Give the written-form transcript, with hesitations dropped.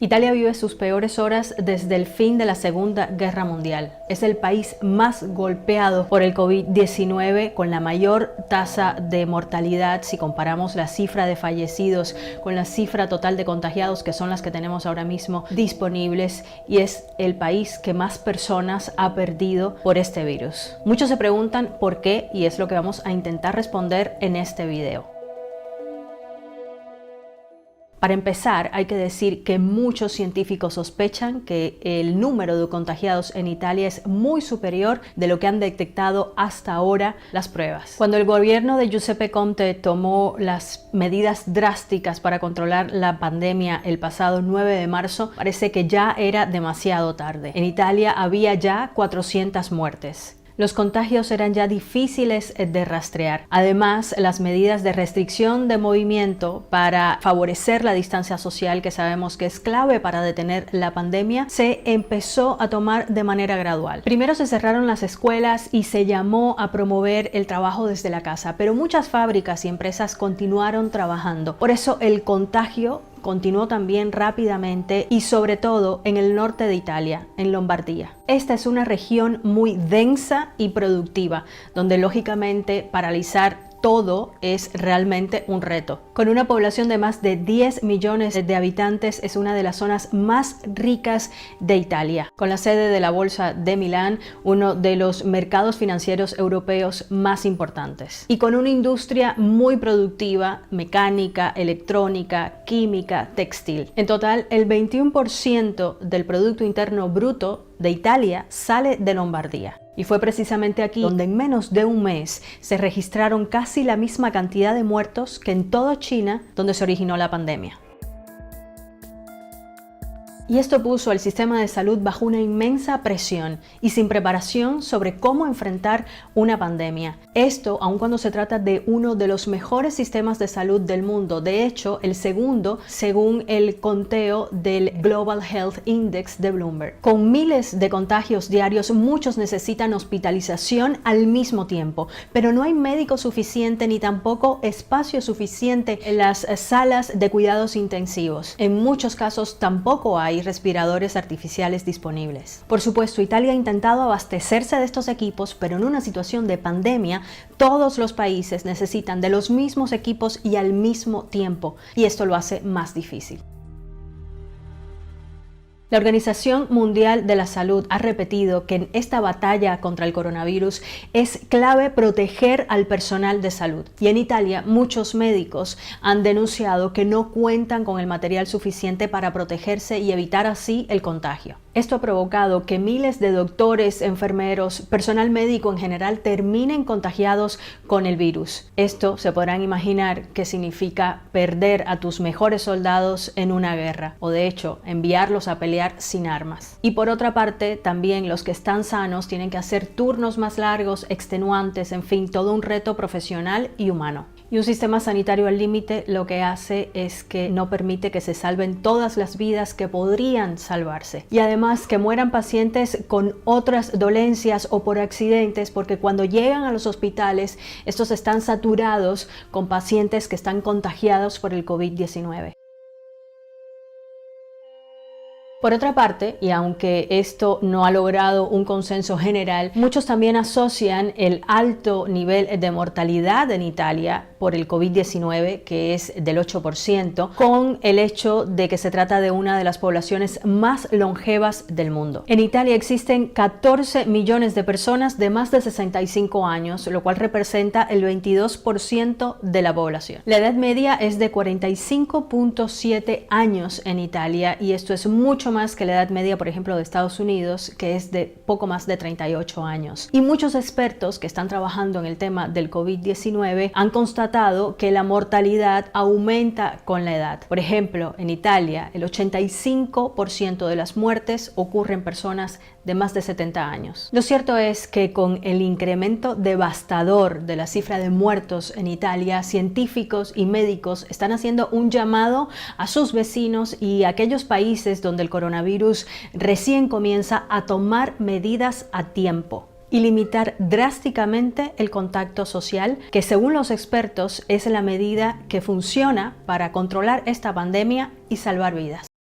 Italia vive sus peores horas desde el fin de la Segunda Guerra Mundial. Es el país más golpeado por el COVID-19, con la mayor tasa de mortalidad si comparamos la cifra de fallecidos con la cifra total de contagiados, que son las que tenemos ahora mismo disponibles, y es el país que más personas ha perdido por este virus. Muchos se preguntan por qué, y es lo que vamos a intentar responder en este video. Para empezar, hay que decir que muchos científicos sospechan que el número de contagiados en Italia es muy superior de lo que han detectado hasta ahora las pruebas. Cuando el gobierno de Giuseppe Conte tomó las medidas drásticas para controlar la pandemia el pasado 9 de marzo, parece que ya era demasiado tarde. En Italia había ya 400 muertes. Los contagios eran ya difíciles de rastrear. Además, las medidas de restricción de movimiento para favorecer la distancia social, que sabemos que es clave para detener la pandemia, se empezó a tomar de manera gradual. Primero se cerraron las escuelas y se llamó a promover el trabajo desde la casa, pero muchas fábricas y empresas continuaron trabajando. Por eso el contagio continuó también rápidamente, y sobre todo en el norte de Italia, en Lombardía. Esta es una región muy densa y productiva, donde lógicamente paralizar todo es realmente un reto. Con una población de más de 10 millones de habitantes, es una de las zonas más ricas de Italia, con la sede de la Bolsa de Milán, uno de los mercados financieros europeos más importantes, y con una industria muy productiva, mecánica, electrónica, química, textil. En total, el 21% del Producto Interno Bruto de Italia sale de Lombardía. Y fue precisamente aquí donde en menos de un mes se registraron casi la misma cantidad de muertos que en toda China, donde se originó la pandemia. Y esto puso al sistema de salud bajo una inmensa presión y sin preparación sobre cómo enfrentar una pandemia. Esto aun cuando se trata de uno de los mejores sistemas de salud del mundo. De hecho, el segundo, según el conteo del Global Health Index de Bloomberg. Con miles de contagios diarios, muchos necesitan hospitalización al mismo tiempo, pero no hay médico suficiente ni tampoco espacio suficiente en las salas de cuidados intensivos. En muchos casos tampoco hay respiradores artificiales disponibles. Por supuesto, Italia ha intentado abastecerse de estos equipos, pero en una situación de pandemia, todos los países necesitan de los mismos equipos y al mismo tiempo, y esto lo hace más difícil. La Organización Mundial de la Salud ha repetido que en esta batalla contra el coronavirus es clave proteger al personal de salud. Y en Italia, muchos médicos han denunciado que no cuentan con el material suficiente para protegerse y evitar así el contagio. Esto ha provocado que miles de doctores, enfermeros, personal médico en general terminen contagiados con el virus. Esto, se podrán imaginar, que significa perder a tus mejores soldados en una guerra, o de hecho, enviarlos a pelear sin armas. Y por otra parte, también los que están sanos tienen que hacer turnos más largos, extenuantes, en fin, todo un reto profesional y humano. Y un sistema sanitario al límite lo que hace es que no permite que se salven todas las vidas que podrían salvarse. Y además que mueran pacientes con otras dolencias o por accidentes, porque cuando llegan a los hospitales, estos están saturados con pacientes que están contagiados por el COVID-19. Por otra parte, y aunque esto no ha logrado un consenso general, muchos también asocian el alto nivel de mortalidad en Italia por el COVID-19, que es del 8%, con el hecho de que se trata de una de las poblaciones más longevas del mundo. En Italia existen 14 millones de personas de más de 65 años, lo cual representa el 22% de la población. La edad media es de 45.7 años en Italia, y esto es mucho más que la edad media, por ejemplo, de Estados Unidos, que es de poco más de 38 años. Y muchos expertos que están trabajando en el tema del COVID-19 han constatado que la mortalidad aumenta con la edad. Por ejemplo, en Italia, el 85% de las muertes ocurren en personas de más de 70 años. Lo cierto es que con el incremento devastador de la cifra de muertos en Italia, científicos y médicos están haciendo un llamado a sus vecinos y a aquellos países donde el coronavirus recién comienza a tomar medidas a tiempo y limitar drásticamente el contacto social, que según los expertos es la medida que funciona para controlar esta pandemia y salvar vidas.